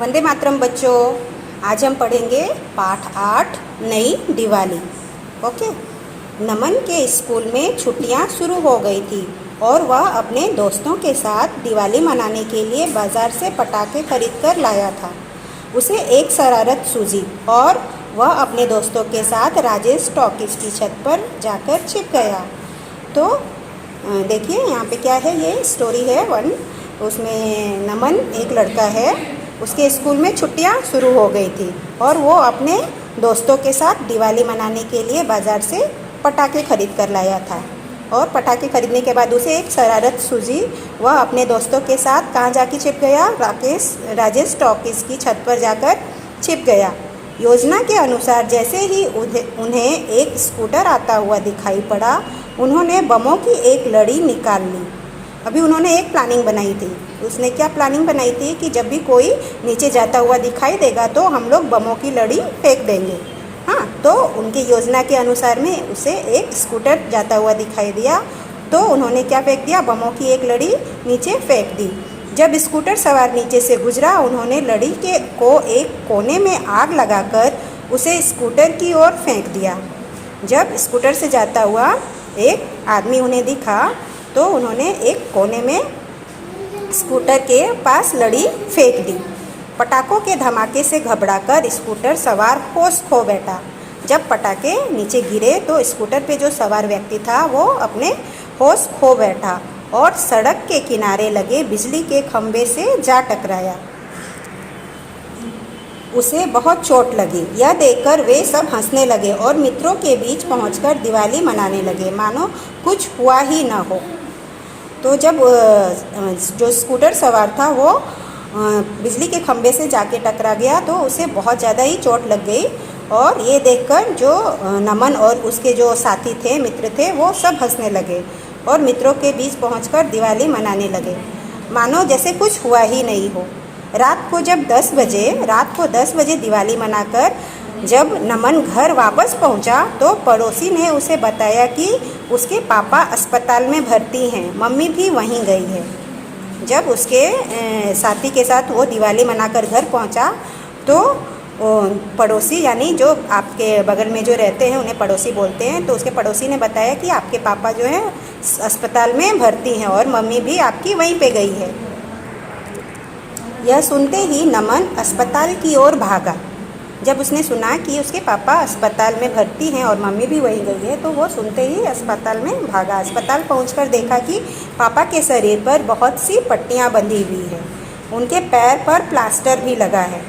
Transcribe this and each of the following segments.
वंदे मातरम बच्चों। आज हम पढ़ेंगे पाठ 8 नई दिवाली। ओके। नमन के स्कूल में छुट्टियां शुरू हो गई थी और वह अपने दोस्तों के साथ दिवाली मनाने के लिए बाज़ार से पटाखे खरीद कर लाया था। उसे एक शरारत सूझी और वह अपने दोस्तों के साथ राजेश टॉकीज की छत पर जाकर छिप गया। तो देखिए यहाँ पे क्या है, ये स्टोरी है 1। उसमें नमन एक लड़का है, उसके स्कूल में छुट्टियाँ शुरू हो गई थी और वो अपने दोस्तों के साथ दिवाली मनाने के लिए बाज़ार से पटाखे खरीद कर लाया था। और पटाखे खरीदने के बाद उसे एक शरारत सूझी। वह अपने दोस्तों के साथ कहाँ जाके छिप गया? राजेश टॉकीज की छत पर जाकर छिप गया। योजना के अनुसार जैसे ही उन्हें एक स्कूटर आता हुआ दिखाई पड़ा, उन्होंने बमों की एक लड़ी निकाल ली। अभी उन्होंने एक प्लानिंग बनाई थी। उसने क्या प्लानिंग बनाई थी कि जब भी कोई नीचे जाता हुआ दिखाई देगा तो हम लोग बमों की लड़ी फेंक देंगे। हाँ, तो उनकी योजना के अनुसार में उसे एक स्कूटर जाता हुआ दिखाई दिया, तो उन्होंने क्या फेंक दिया? बमों की एक लड़ी नीचे फेंक दी। जब स्कूटर सवार नीचे से गुजरा, उन्होंने लड़ी को एक कोने में आग लगाकर उसे स्कूटर की ओर फेंक दिया। जब स्कूटर से जाता हुआ एक आदमी उन्हें दिखा तो उन्होंने एक कोने में स्कूटर के पास लड़ी फेंक दी। पटाखों के धमाके से घबराकर स्कूटर सवार होश खो बैठा। जब पटाखे नीचे गिरे तो स्कूटर पे जो सवार व्यक्ति था वो अपने होश खो बैठा और सड़क के किनारे लगे बिजली के खंभे से जा टकराया। उसे बहुत चोट लगी। यह देखकर वे सब हंसने लगे और मित्रों के बीच पहुंचकर दिवाली मनाने लगे मानो कुछ हुआ ही ना हो। तो जब जो स्कूटर सवार था वो बिजली के खंभे से जाके टकरा गया तो उसे बहुत ज़्यादा ही चोट लग गई। और ये देखकर जो नमन और उसके जो साथी थे, मित्र थे, वो सब हंसने लगे और मित्रों के बीच पहुंचकर दिवाली मनाने लगे मानो जैसे कुछ हुआ ही नहीं हो। रात को 10 बजे दिवाली मनाकर जब नमन घर वापस पहुंचा तो पड़ोसी ने उसे बताया कि उसके पापा अस्पताल में भर्ती हैं, मम्मी भी वहीं गई है। जब उसके साथी के साथ वो दिवाली मनाकर घर पहुंचा तो पड़ोसी, यानी जो आपके बगल में जो रहते हैं उन्हें पड़ोसी बोलते हैं, तो उसके पड़ोसी ने बताया कि आपके पापा जो हैं अस्पताल में भर्ती हैं और मम्मी भी आपकी वहीं पे गई है। यह सुनते ही नमन अस्पताल की ओर भागा। जब उसने सुना कि उसके पापा अस्पताल में भर्ती हैं और मम्मी भी वहीं गई है तो वो सुनते ही अस्पताल में भागा। अस्पताल पहुंचकर देखा कि पापा के शरीर पर बहुत सी पट्टियां बंधी हुई है, उनके पैर पर प्लास्टर भी लगा है।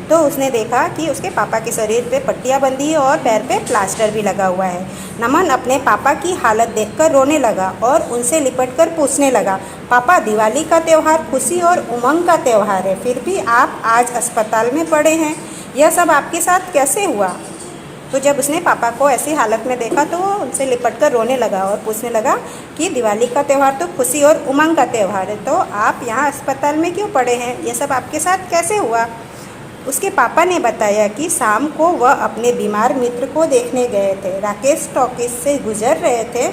तो उसने देखा कि उसके पापा के शरीर पे पट्टियां बंधी है और पैर पे प्लास्टर भी लगा हुआ है। नमन अपने पापा की हालत देखकर रोने लगा और उनसे लिपटकर पूछने लगा, पापा, दिवाली का त्यौहार खुशी और उमंग का त्यौहार है, फिर भी आप आज अस्पताल में पड़े हैं, यह सब आपके साथ कैसे हुआ? तो जब उसने पापा को ऐसी हालत में देखा तो वो उनसे लिपटकर रोने लगा और पूछने लगा कि दिवाली का त्यौहार तो खुशी और उमंग का त्यौहार है, तो आप यहाँ अस्पताल में क्यों पड़े हैं? यह सब आपके साथ कैसे हुआ? उसके पापा ने बताया कि शाम को वह अपने बीमार मित्र को देखने गए थे। राकेश टॉकीज से गुजर रहे थे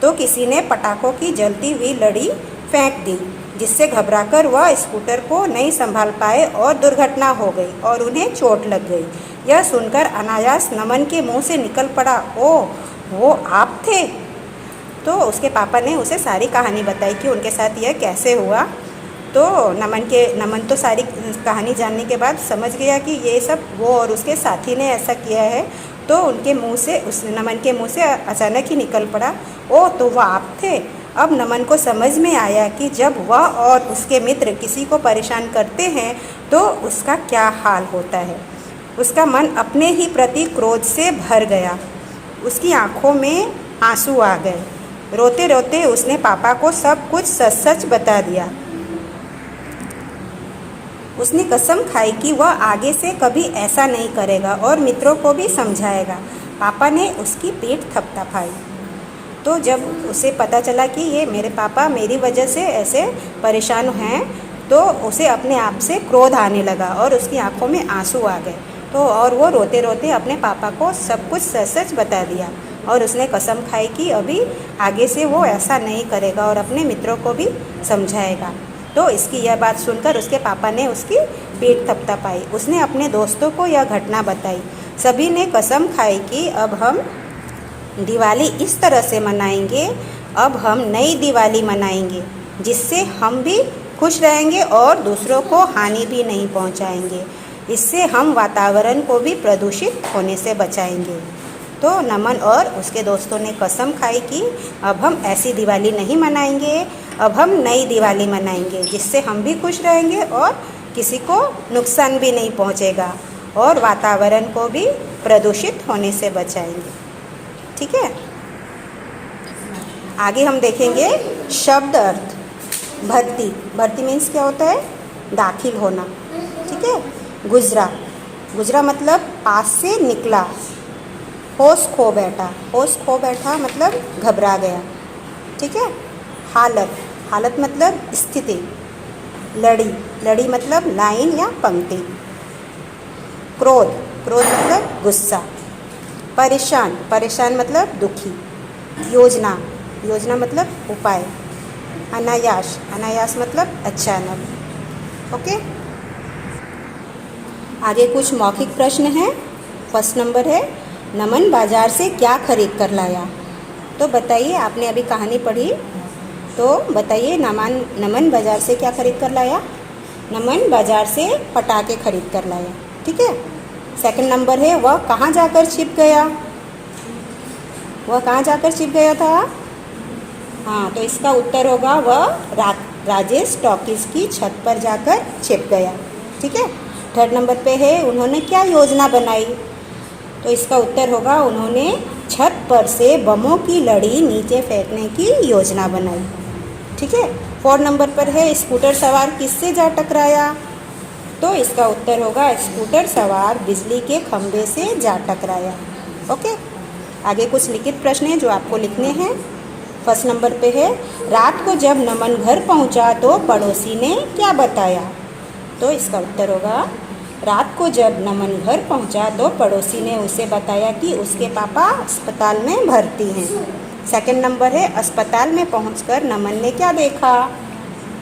तो किसी ने पटाखों की जलती हुई लड़ी फेंक दी, जिससे घबराकर वह स्कूटर को नहीं संभाल पाए और दुर्घटना हो गई और उन्हें चोट लग गई। यह सुनकर अनायास नमन के मुंह से निकल पड़ा, ओह, वो आप थे? तो उसके पापा ने उसे सारी कहानी बताई कि उनके साथ यह कैसे हुआ। तो नमन तो सारी कहानी जानने के बाद समझ गया कि ये सब वो और उसके साथी ने ऐसा किया है। तो नमन के मुंह से अचानक ही निकल पड़ा, ओह, तो वह आप थे। अब नमन को समझ में आया कि जब वह और उसके मित्र किसी को परेशान करते हैं तो उसका क्या हाल होता है। उसका मन अपने ही प्रति क्रोध से भर गया। उसकी आंखों में आंसू आ गए। रोते रोते उसने पापा को सब कुछ सच सच बता दिया। उसने कसम खाई कि वह आगे से कभी ऐसा नहीं करेगा और मित्रों को भी समझाएगा। पापा ने उसकी पीठ थपथपाई। तो जब उसे पता चला कि ये मेरे पापा मेरी वजह से ऐसे परेशान हैं तो उसे अपने आप से क्रोध आने लगा और उसकी आंखों में आंसू आ गए। तो और वो रोते रोते अपने पापा को सब कुछ सच सच बता दिया और उसने कसम खाई कि अभी आगे से वो ऐसा नहीं करेगा और अपने मित्रों को भी समझाएगा। तो इसकी यह बात सुनकर उसके पापा ने उसकी पीठ थपथपाई। उसने अपने दोस्तों को यह घटना बताई। सभी ने कसम खाई कि अब हम दिवाली इस तरह से मनाएंगे, अब हम नई दिवाली मनाएंगे जिससे हम भी खुश रहेंगे और दूसरों को हानि भी नहीं पहुंचाएंगे। इससे हम वातावरण को भी प्रदूषित होने से बचाएंगे। तो नमन और उसके दोस्तों ने कसम खाई कि अब हम ऐसी दिवाली नहीं मनाएंगे, अब हम नई दिवाली मनाएंगे जिससे हम भी खुश रहेंगे और किसी को नुकसान भी नहीं पहुंचेगा और वातावरण को भी प्रदूषित होने से बचाएंगे। ठीक है, आगे हम देखेंगे शब्द अर्थ। भर्ती, भर्ती मीन्स क्या होता है? दाखिल होना। ठीक है, गुजरा, गुजरा मतलब पास से निकला। होश खो बैठा, होश खो बैठा मतलब घबरा गया। ठीक है, हालत, हालत मतलब स्थिति। लड़ी, लड़ी मतलब लाइन या पंक्ति। क्रोध, क्रोध मतलब गुस्सा। परेशान, परेशान मतलब दुखी। योजना, योजना मतलब उपाय। अनायास, अनायास मतलब अचानक। ओके, आगे कुछ मौखिक प्रश्न हैं। फर्स्ट नंबर है, नमन बाजार से क्या खरीद कर लाया? तो बताइए, आपने अभी कहानी पढ़ी तो बताइए नमन बाजार से क्या खरीद कर लाया? नमन बाजार से पटाखे खरीद कर लाया। ठीक है। सेकंड नंबर है, वह कहाँ जाकर छिप गया? वह कहाँ जाकर छिप गया था? हाँ, तो इसका उत्तर होगा वह राजेश टॉकीज की छत पर जाकर छिप गया। ठीक है। थर्ड नंबर पे है, उन्होंने क्या योजना बनाई? तो इसका उत्तर होगा उन्होंने छत पर से बमों की लड़ी नीचे फेंकने की योजना बनाई। ठीक है। फोर्थ नंबर पर है, स्कूटर सवार किससे जा टकराया? तो इसका उत्तर होगा स्कूटर सवार बिजली के खंभे से जा टकराया। ओके, आगे कुछ लिखित प्रश्न हैं जो आपको लिखने हैं। फर्स्ट नंबर पे है, रात को जब नमन घर पहुंचा तो पड़ोसी ने क्या बताया? तो इसका उत्तर होगा रात को जब नमन घर पहुंचा तो पड़ोसी ने उसे बताया कि उसके पापा अस्पताल में भर्ती हैं। सेकंड नंबर है, अस्पताल में पहुंचकर नमन ने क्या देखा?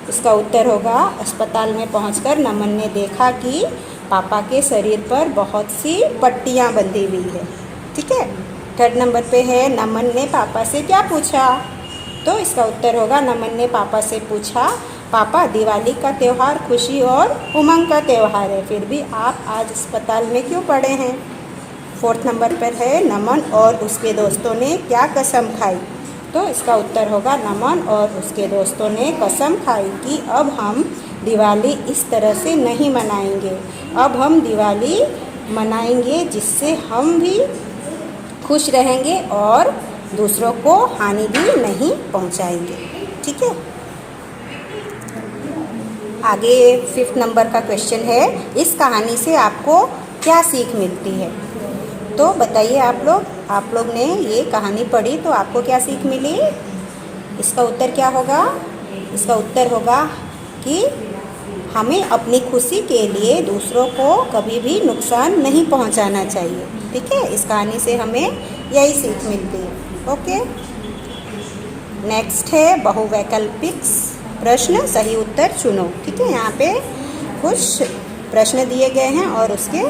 इसका उत्तर होगा अस्पताल में पहुंचकर नमन ने देखा कि पापा के शरीर पर बहुत सी पट्टियां बंधी हुई है। ठीक है। थर्ड नंबर पे है, नमन ने पापा से क्या पूछा? तो इसका उत्तर होगा नमन ने पापा से पूछा, पापा दिवाली का त्यौहार खुशी और उमंग का त्यौहार है, फिर भी आप आज अस्पताल में क्यों पड़े हैं? फोर्थ नंबर पर है, नमन और उसके दोस्तों ने क्या कसम खाई? तो इसका उत्तर होगा नमन और उसके दोस्तों ने कसम खाई कि अब हम दिवाली इस तरह से नहीं मनाएंगे, अब हम दिवाली मनाएंगे जिससे हम भी खुश रहेंगे और दूसरों को हानि भी नहीं पहुंचाएंगे। ठीक है। आगे फिफ्थ नंबर का क्वेश्चन है, इस कहानी से आपको क्या सीख मिलती है? तो बताइए आप लोग ने ये कहानी पढ़ी तो आपको क्या सीख मिली? इसका उत्तर क्या होगा? इसका उत्तर होगा कि हमें अपनी खुशी के लिए दूसरों को कभी भी नुकसान नहीं पहुंचाना चाहिए। ठीक है, इस कहानी से हमें यही सीख मिलती है। ओके, नेक्स्ट है बहुवैकल्पिक प्रश्न, सही उत्तर चुनो। ठीक है, यहाँ पे कुछ प्रश्न दिए गए हैं और उसके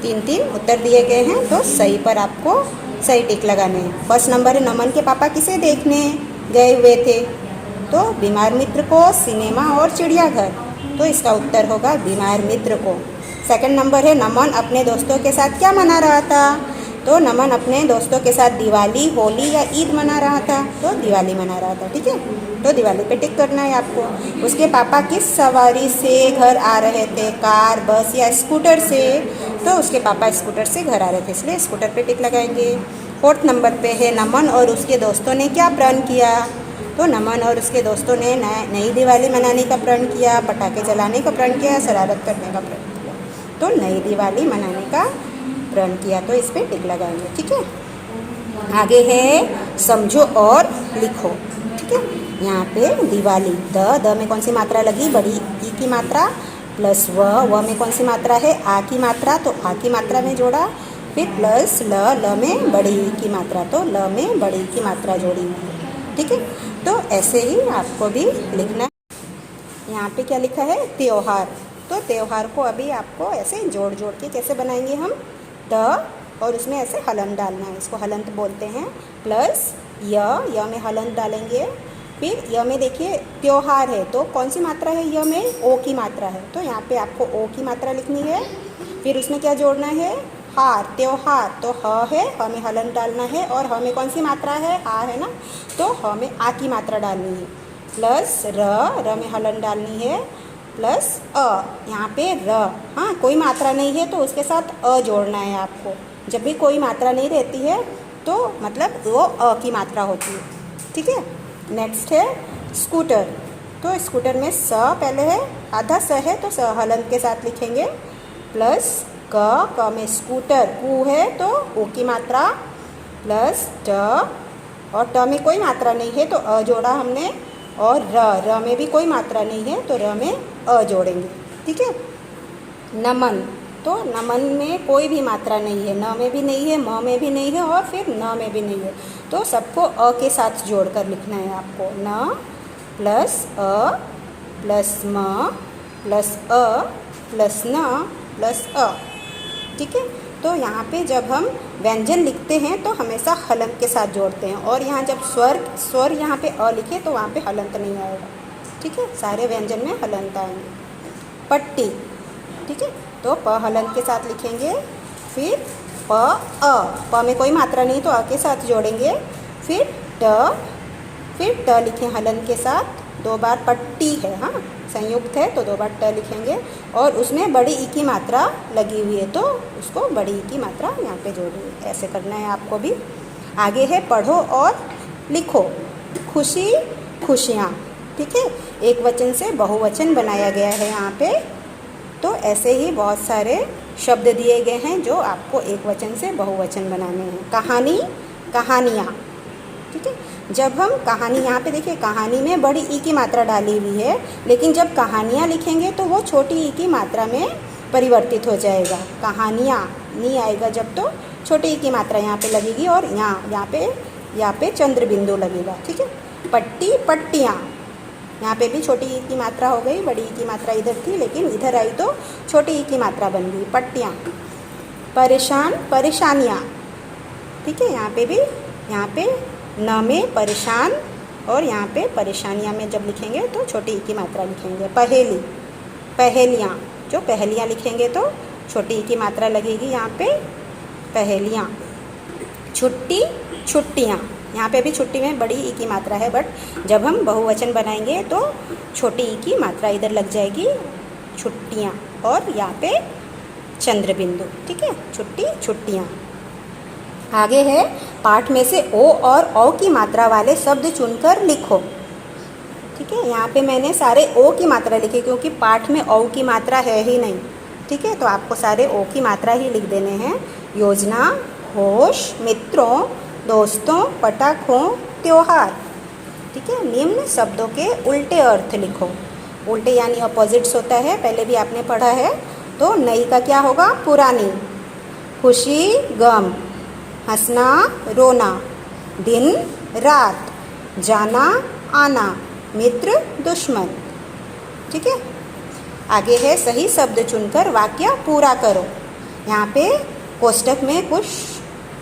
3-3 उत्तर दिए गए हैं, तो सही पर आपको सही टिक लगाने हैं। फर्स्ट नंबर है, नमन के पापा किसे देखने गए हुए थे? तो बीमार मित्र को, सिनेमा और चिड़ियाघर। तो इसका उत्तर होगा बीमार मित्र को। सेकंड नंबर है, नमन अपने दोस्तों के साथ क्या मना रहा था? तो नमन अपने दोस्तों के साथ दिवाली, होली या ईद मना रहा था, तो दिवाली मना रहा था। ठीक है, तो दिवाली पे टिक करना है आपको। उसके पापा किस सवारी से घर आ रहे थे? कार, बस या स्कूटर से? तो उसके पापा स्कूटर से घर आ रहे थे, इसलिए स्कूटर पे टिक लगाएंगे। फोर्थ नंबर पे है, नमन और उसके दोस्तों ने क्या प्रण किया? तो नमन और उसके दोस्तों ने नई दिवाली मनाने का प्रण किया, पटाखे जलाने का प्रण किया, शरारत करने का प्रण किया। तो नई दिवाली मनाने का प्रण किया, तो इस पर टिक लगाएंगे। ठीक है। आगे है समझो और लिखो। ठीक है, यहाँ पे दिवाली, द में कौन सी मात्रा लगी? बड़ी ई की मात्रा, प्लस व में कौन सी मात्रा है? आ की मात्रा, तो आ की मात्रा में जोड़ा, फिर प्लस ल में बड़ी ई की मात्रा, तो ल में बड़ी ई की मात्रा जोड़ी। ठीक है, तो ऐसे ही आपको भी लिखना है। यहाँ पे क्या लिखा है? त्योहार, तो त्यौहार को अभी आपको ऐसे जोड़ जोड़ के कैसे बनाएंगे हम, द और उसमें ऐसे हलंत डालना है, इसको हलंत बोलते हैं, प्लस य में हलंत डालेंगे। फिर य में देखिए त्योहार है तो कौन सी मात्रा है य में, ओ की मात्रा है, तो यहाँ पे आपको ओ की मात्रा लिखनी है। फिर उसमें क्या जोड़ना है, हार, त्योहार, तो ह है, ह में हलंत डालना है, और ह में कौन सी मात्रा है, हा है ना, तो ह में आ की मात्रा डालनी है, प्लस र में हलंत डालनी है, प्लस अ, यहाँ पे र, हाँ कोई मात्रा नहीं है तो उसके साथ अ जोड़ना है आपको। जब भी कोई मात्रा नहीं रहती है तो मतलब वो अ की मात्रा होती है, ठीक है। नेक्स्ट है स्कूटर, तो स्कूटर में स पहले है, आधा स है तो स हलंत के साथ लिखेंगे, प्लस क में स्कूटर, कू है तो ओ की मात्रा, प्लस ट, और ट में कोई मात्रा नहीं है तो अ जोड़ा हमने, और र में भी कोई मात्रा नहीं है तो र में अ जोड़ेंगे, ठीक है। नमन, तो नमन में कोई भी मात्रा नहीं है, न में भी नहीं है, म में भी नहीं है और फिर न में भी नहीं है, तो सबको अ के साथ जोड़कर लिखना है आपको। न प्लस अ प्लस म प्लस अ प्लस न प्लस अ, ठीक है। तो यहाँ पे जब हम व्यंजन लिखते हैं तो हमेशा हलंत के साथ जोड़ते हैं, और यहाँ जब स्वर यहाँ पे अ लिखे तो वहाँ पे हलंत नहीं आएगा, ठीक है। सारे व्यंजन में हलंत आएंगे। पट्टी, ठीक है, तो प हलंत के साथ लिखेंगे, फिर प अ, प में कोई मात्रा नहीं तो अ के साथ जोड़ेंगे, फिर ट लिखें हलंत के साथ, 2 बार पट्टी है, हाँ संयुक्त है तो 2 बार ट लिखेंगे, और उसमें बड़ी ई की मात्रा लगी हुई है तो उसको बड़ी ई की मात्रा यहाँ पे जोड़िए, ऐसे करना है आपको भी। आगे है पढ़ो और लिखो, खुशी खुशियाँ, ठीक है, एक वचन से बहुवचन बनाया गया है यहाँ पे, तो ऐसे ही बहुत सारे शब्द दिए गए हैं जो आपको एक वचन से बहुवचन बनाने हैं। कहानी, कहानियाँ, ठीक है। जब हम कहानी, यहाँ पे देखिए कहानी में बड़ी ई की मात्रा डाली हुई है, लेकिन जब कहानियाँ लिखेंगे तो वो छोटी ई की मात्रा में परिवर्तित हो जाएगा। कहानियाँ नहीं आएगा जब, तो छोटी ई की मात्रा यहाँ पे लगेगी, और यहाँ पे चंद्र बिंदु लगेगा, ठीक है। पट्टी, पट्टियाँ, यहाँ पे भी छोटी ई की मात्रा हो गई, बड़ी ई की मात्रा इधर थी लेकिन इधर आई तो छोटी ई की मात्रा बन गई, पट्टियाँ। परेशान, परेशानियाँ, ठीक है, यहाँ पे न में परेशान, और यहाँ पे परेशानियाँ में जब लिखेंगे तो छोटी ई की मात्रा लिखेंगे। पहेली, पहेलियाँ, जो पहेलियाँ लिखेंगे तो छोटी ई की मात्रा लगेगी यहाँ पे, पहेलियाँ। छुट्टी, छुट्टियाँ, यहाँ पे भी छुट्टी में बड़ी ई की मात्रा है, बट जब हम बहुवचन बनाएंगे तो छोटी ई की मात्रा इधर लग जाएगी, छुट्टियाँ, और यहाँ पे चंद्र बिंदु, ठीक है, छुट्टी, छुट्टियाँ। आगे है पाठ में से ओ और औ की मात्रा वाले शब्द चुनकर लिखो, ठीक है। यहाँ पे मैंने सारे ओ की मात्रा लिखी क्योंकि पाठ में औ की मात्रा है ही नहीं, ठीक है, तो आपको सारे ओ की मात्रा ही लिख देने हैं। योजना, होश, मित्रों, दोस्तों, पटाखों, त्योहार, ठीक है। निम्न शब्दों के उल्टे अर्थ लिखो, उल्टे यानी अपोजिट्स होता है, पहले भी आपने पढ़ा है, तो नई का क्या होगा, पुरानी। खुशी, गम, हंसना, रोना, दिन, रात, जाना, आना, मित्र, दुश्मन, ठीक है। आगे है सही शब्द चुनकर वाक्य पूरा करो। यहाँ पे कोष्टक में कुछ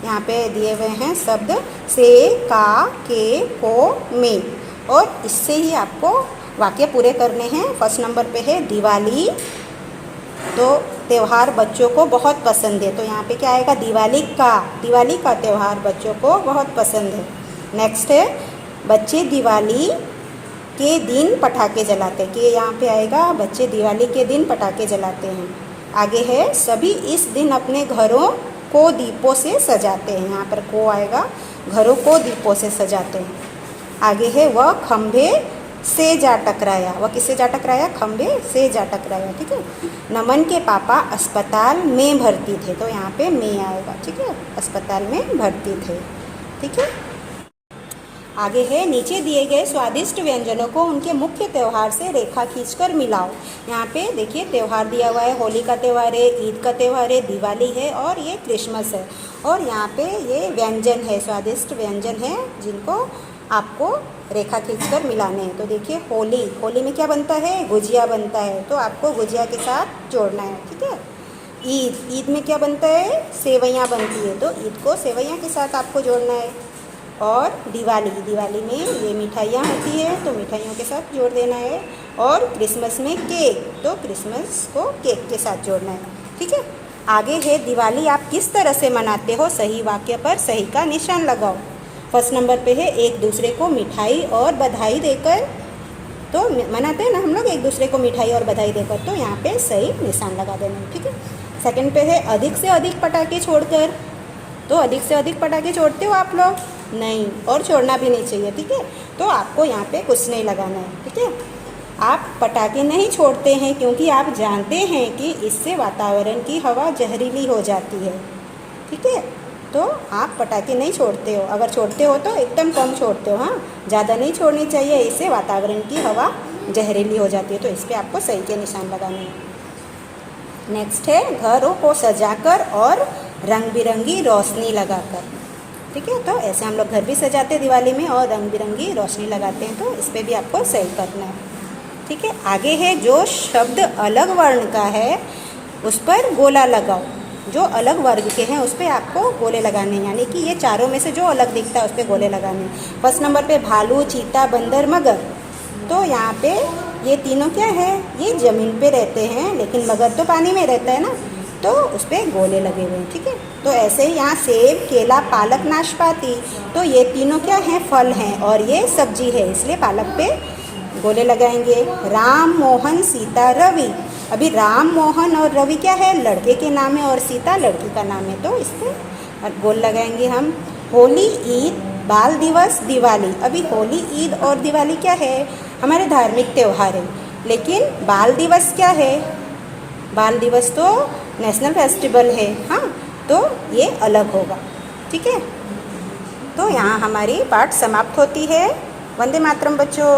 यहाँ पे दिए हुए हैं शब्द, से, का, के, को, में, और इससे ही आपको वाक्य पूरे करने हैं। फर्स्ट नंबर पे है दिवाली, तो त्यौहार बच्चों को बहुत पसंद है, तो यहाँ पे क्या आएगा, दिवाली का त्यौहार बच्चों को बहुत पसंद है। नेक्स्ट है बच्चे दिवाली के दिन पटाखे जलाते हैं, कि यहाँ पे आएगा बच्चे दिवाली के दिन पटाखे जलाते हैं। आगे है सभी इस दिन अपने घरों को दीपों से सजाते हैं, यहाँ पर को आएगा, घरों को दीपों से सजाते हैं। आगे है वह खंभे से जा टकराया, वह किससे जा टकराया, खंभे से जा टकराया, ठीक है। नमन के पापा अस्पताल में भर्ती थे, तो यहाँ पे में आएगा, ठीक है, अस्पताल में भर्ती थे, ठीक है। आगे है नीचे दिए गए स्वादिष्ट व्यंजनों को उनके मुख्य त्यौहार से रेखा खींचकर मिलाओ। यहाँ पे देखिए त्यौहार दिया हुआ है, होली का त्यौहार है, ईद का त्यौहार है, दिवाली है और ये क्रिसमस है, और यहाँ पे ये व्यंजन है, स्वादिष्ट व्यंजन है जिनको आपको रेखा खींचकर मिलाने हैं। तो देखिए होली, होली में क्या बनता है? गुजिया बनता है, तो आपको गुजिया के साथ जोड़ना है, ठीक है। ईद, ईद में क्या बनता है? सेवइयाँ बनती है, तो ईद को सेवइयाँ के साथ आपको जोड़ना है। और दिवाली, दिवाली में ये मिठाइयाँ होती है, तो मिठाइयों के साथ जोड़ देना है। और क्रिसमस में केक, तो क्रिसमस को केक के साथ जोड़ना है, ठीक है। आगे है दिवाली आप किस तरह से मनाते हो? सही वाक्य पर सही का निशान लगाओ। फर्स्ट नंबर पे है एक दूसरे को मिठाई और बधाई देकर, तो मनाते हैं ना हम लोग एक दूसरे को मिठाई और बधाई देकर, तो यहाँ पे सही निशान लगा देना है, ठीक है। सेकंड पे है अधिक से अधिक पटाखे छोड़कर, तो अधिक से अधिक पटाखे छोड़ते हो आप लोग? नहीं, और छोड़ना भी नहीं चाहिए, ठीक है। तो आपको यहाँ पे कुछ नहीं लगाना है, ठीक है। आप पटाखे नहीं छोड़ते हैं क्योंकि आप जानते हैं कि इससे वातावरण की हवा जहरीली हो जाती है, ठीक है। तो आप पटाखे नहीं छोड़ते हो, अगर छोड़ते हो तो एकदम कम छोड़ते हो, हाँ, ज़्यादा नहीं छोड़नी चाहिए, इससे वातावरण की हवा जहरीली हो जाती है, तो इस पर आपको सही के निशान लगाने हैं। नेक्स्ट है घरों को सजाकर और रंग बिरंगी रोशनी लगाकर, ठीक है। तो ऐसे हम लोग घर भी सजाते हैं दिवाली में और रंग बिरंगी रोशनी लगाते हैं, तो इस पर भी आपको सही करना है, ठीक है। आगे है जो शब्द अलग वर्ण का है उस पर गोला लगाओ। जो अलग वर्ग के हैं उस पर आपको गोले लगाने हैं, यानी कि ये चारों में से जो अलग दिखता है उस पर गोले लगाने हैं। फर्स्ट नंबर पे भालू, चीता, बंदर, मगर, तो यहाँ पे ये तीनों क्या है? ये ज़मीन पे रहते हैं, लेकिन मगर तो पानी में रहता है ना, तो उस पर गोले लगे हुए हैं, ठीक है। तो ऐसे ही यहाँ सेब, केला, पालक, नाशपाती, तो ये तीनों क्या हैं? फल हैं, और ये सब्जी है, इसलिए पालक पे गोले लगाएंगे। राम, मोहन, सीता, रवि, अभी राम, मोहन और रवि क्या है? लड़के के नाम है, और सीता लड़की का नाम है, तो इस पर गोल लगाएंगे हम। होली, ईद, बाल दिवस, दिवाली, अभी होली, ईद और दिवाली क्या है? हमारे धार्मिक त्यौहार है, लेकिन बाल दिवस क्या है? बाल दिवस तो नेशनल फेस्टिवल है, हाँ, तो ये अलग होगा, ठीक है। तो यहाँ हमारी पाठ समाप्त होती है। वंदे मातरम बच्चों।